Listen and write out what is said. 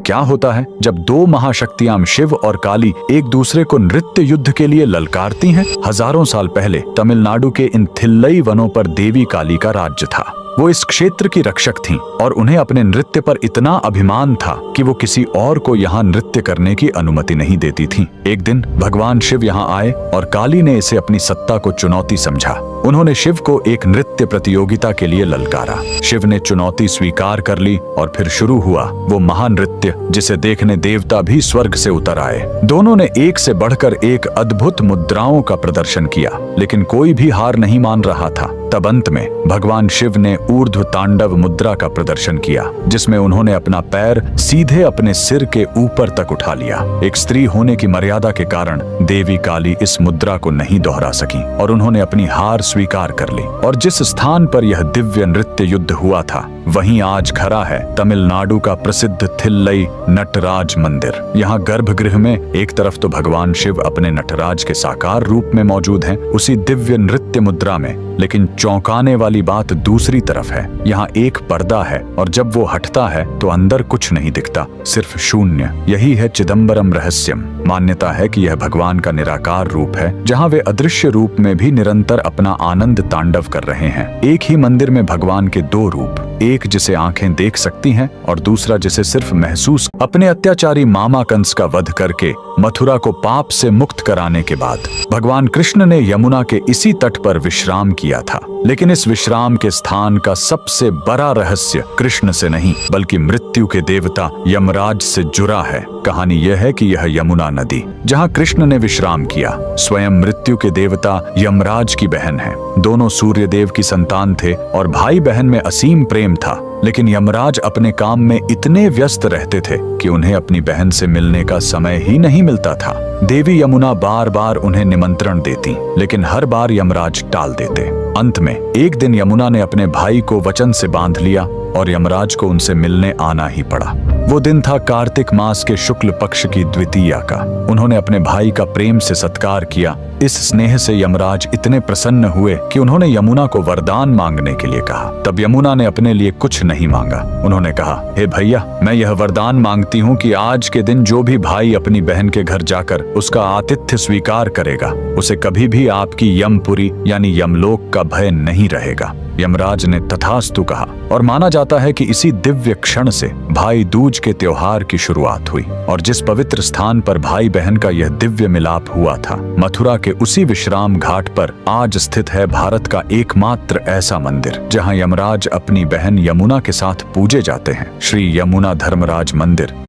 क्या होता है जब दो महाशक्तियां शिव और काली एक दूसरे को नृत्य युद्ध के लिए ललकारती हैं। हजारों साल पहले तमिलनाडु के इन थिल्लई वनों पर देवी काली का राज्य था। वो इस क्षेत्र की रक्षक थीं और उन्हें अपने नृत्य पर इतना अभिमान था कि वो किसी और को यहाँ नृत्य करने की अनुमति नहीं देती थीं। एक दिन भगवान शिव यहाँ आए और काली ने इसे अपनी सत्ता को चुनौती समझा। उन्होंने शिव को एक नृत्य प्रतियोगिता के लिए ललकारा। शिव ने चुनौती स्वीकार कर ली और फिर शुरू हुआ वो महानृत्य जिसे देखने देवता भी स्वर्ग से उतर आए। दोनों ने एक से बढ़कर एक अद्भुत मुद्राओं का प्रदर्शन किया, लेकिन कोई भी हार नहीं मान रहा था। तब अंत में भगवान शिव ने ऊर्ध्व तांडव मुद्रा का प्रदर्शन किया, जिसमें उन्होंने अपना पैर सीधे अपने सिर के ऊपर तक उठा लिया। एक स्त्री होने की मर्यादा के कारण देवी काली इस मुद्रा को नहीं दोहरा सकी और उन्होंने अपनी हार स्वीकार कर ली। और जिस स्थान पर यह दिव्य नृत्य युद्ध हुआ था, वहीं आज खड़ा है तमिलनाडु का प्रसिद्ध थिल्लई नटराज मंदिर। यहाँ गर्भगृह में एक तरफ तो भगवान शिव अपने नटराज के साकार रूप में मौजूद हैं, उसी दिव्य नृत्य मुद्रा में, लेकिन चौंकाने वाली बात दूसरी तरफ है। यहाँ एक पर्दा है और जब वो हटता है तो अंदर कुछ नहीं दिखता, सिर्फ शून्य। यही है चिदम्बरम रहस्यम। मान्यता है कि यह भगवान का निराकार रूप है, जहाँ वे अदृश्य रूप में भी निरंतर अपना आनंद तांडव कर रहे हैं। एक ही मंदिर में भगवान के दो रूप, एक जिसे आंखें देख सकती हैं और दूसरा जिसे सिर्फ महसूस। अपने अत्याचारी मामा कंस का वध करके मथुरा को पाप से मुक्त कराने के बाद भगवान कृष्ण ने यमुना के इसी तट पर विश्राम किया था। लेकिन इस विश्राम के स्थान का सबसे बड़ा रहस्य कृष्ण से नहीं बल्कि मृत्यु के देवता यमराज से जुड़ा है। कहानी यह है कि यह यमुना नदी जहाँ कृष्ण ने विश्राम किया स्वयं मृत्यु के देवता यमराज की बहन है। दोनों सूर्य देव की संतान थे और भाई बहन में असीम प्रेम था, लेकिन यमराज अपने काम में इतने व्यस्त रहते थे कि उन्हें अपनी बहन से मिलने का समय ही नहीं मिलता था। देवी यमुना बार बार उन्हें निमंत्रण देती, लेकिन हर बार यमराज टाल देते। अंत में एक दिन यमुना ने अपने भाई को वचन से बांध लिया और यमराज को उनसे मिलने आना ही पड़ा। वो दिन था कार्तिक मास के शुक्ल पक्ष की द्वितीया का। उन्होंने अपने भाई का प्रेम से सत्कार किया। इस स्नेह से यमराज इतने प्रसन्न हुए कि उन्होंने यमुना को वरदान मांगने के लिए कहा। तब यमुना ने अपने लिए कुछ नहीं मांगा। उन्होंने कहा, हे भैया, मैं यह वरदान मांगती हूँ कि आज के दिन जो भी भाई अपनी बहन के घर जाकर उसका आतिथ्य स्वीकार करेगा, उसे कभी भी आपकी यमपुरी यानी यमलोक का भय नहीं रहेगा। यमराज ने तथास्तु कहा और माना जाता है कि इसी दिव्य क्षण से भाई दूज के त्योहार की शुरुआत हुई। और जिस पवित्र स्थान पर भाई बहन का यह दिव्य मिलाप हुआ था, मथुरा के उसी विश्राम घाट पर आज स्थित है भारत का एकमात्र ऐसा मंदिर जहां यमराज अपनी बहन यमुना के साथ पूजे जाते हैं, श्री यमुना धर्मराज मंदिर।